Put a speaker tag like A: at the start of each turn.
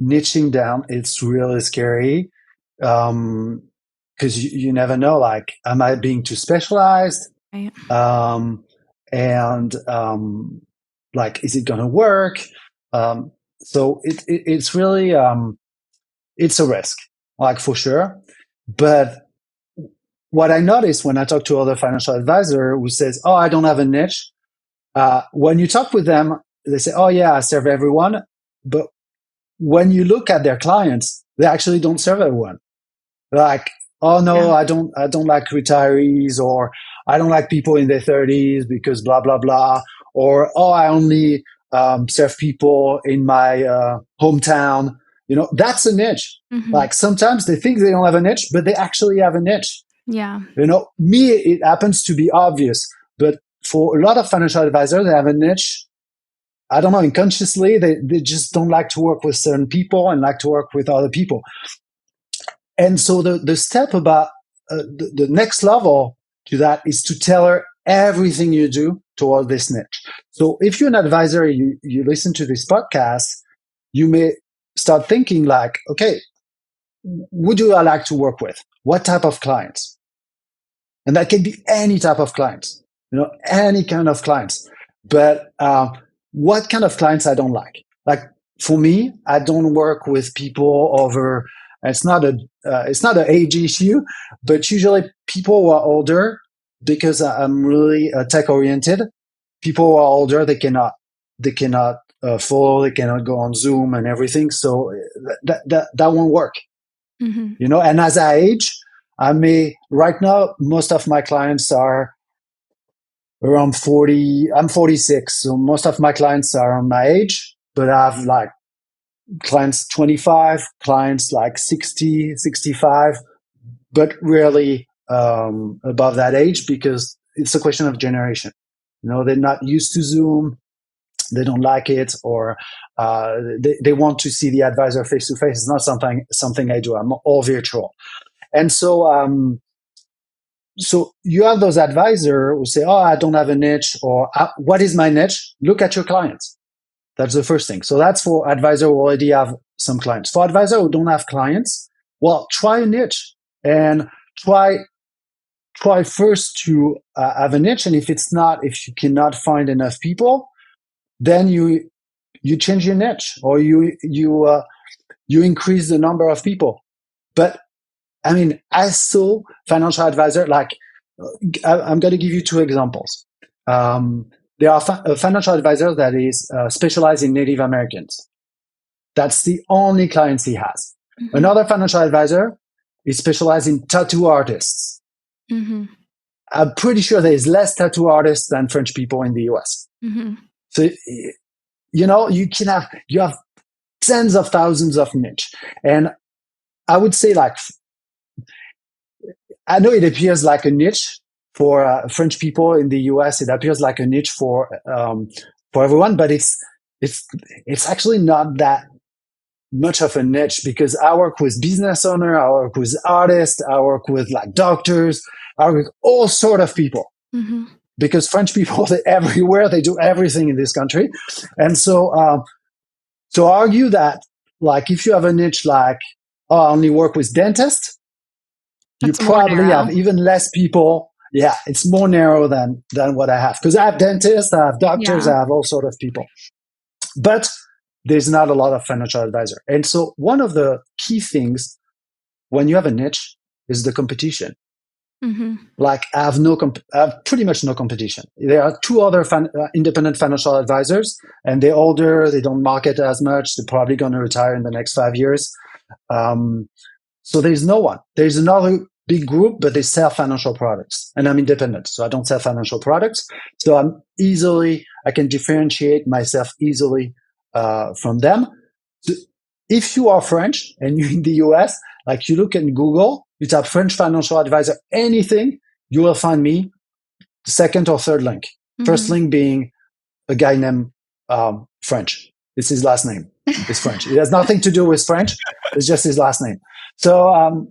A: niching down, it's really scary. Because you never know, like, am I being too specialized?
B: Right.
A: And like, is it going to work? So it's really, it's a risk, like, for sure. But what I notice when I talk to other financial advisor who says, oh, I don't have a niche. When you talk with them, they say, oh yeah, I serve everyone. But when you look at their clients, they actually don't serve everyone. Like, oh no,
B: Yeah.
A: I don't like retirees, or I don't like people in their 30s because blah blah blah, or oh, I only serve people in my hometown. That's a niche.
B: Mm-hmm.
A: Like, sometimes they think they don't have a niche, but they actually have a niche.
B: Yeah.
A: Me, it happens to be obvious, but for a lot of financial advisors, they have a niche. I don't know, unconsciously, they just don't like to work with certain people and like to work with other people. And so the step about the next level to that is to tailor everything you do toward this niche. So if you're an advisor, you listen to this podcast, you may start thinking like, okay, who do I like to work with? What type of clients? And that can be any type of clients, any kind of clients. But what kind of clients I don't like? Like, for me, I don't work with people over. It's not an age issue, but usually people who are older, because I'm really tech oriented. People who are older, they cannot follow, they cannot go on Zoom and everything. So that won't work.
B: Mm-hmm.
A: And as I age, right now, most of my clients are around 40. I'm 46. So most of my clients are on my age, but I have like clients 25, clients like 60, 65, but rarely above that age, because it's a question of generation. They're not used to Zoom. They don't like it, or they want to see the advisor face to face. It's not something I do. I'm all virtual. And so you have those advisors who say, oh, I don't have a niche, or what is my niche? Look at your clients. That's the first thing. So that's for advisors who already have some clients. For advisors who don't have clients, well, try a niche and try first to have a niche. And if you cannot find enough people, then you change your niche, or you increase the number of people. But I mean, as so financial advisor, like, I'm going to give you two examples. There are a financial advisor that is specialized in Native Americans. That's the only clients he has.
B: Mm-hmm.
A: Another financial advisor is specialized in tattoo artists.
B: Mm-hmm.
A: I'm pretty sure there is less tattoo artists than French people in the US.
B: Mm-hmm.
A: So, you have tens of thousands of niche. And I would say, like, I know it appears like a niche for French people in the US. It appears like a niche for everyone, but it's actually not that much of a niche, because I work with business owners, I work with artists, I work with like doctors, I work with all sort of people.
B: Mm-hmm.
A: Because French people, they're everywhere, they do everything in this country. And so argue that, like, if you have a niche like, oh, I only work with dentists,
B: That's
A: you probably have even less people. Yeah, it's more narrow than what I have, because I have dentists, I have doctors, I have all sort of people. But there's not a lot of financial advisor. And so one of the key things when you have a niche is the competition.
B: Mm-hmm.
A: Like, I have pretty much no competition. There are two other independent financial advisors, and they're older, they don't market as much, they're probably going to retire in the next 5 years. So there's no one. There's another big group, but they sell financial products, and I'm independent, so I don't sell financial products. So I can differentiate myself easily from them. So if you are French and you're in the US, like, you look in Google, you type French financial advisor, anything, you will find me, second or third link. Mm-hmm. First link being a guy named French. It's his last name. It's French. It has nothing to do with French. It's just his last name. So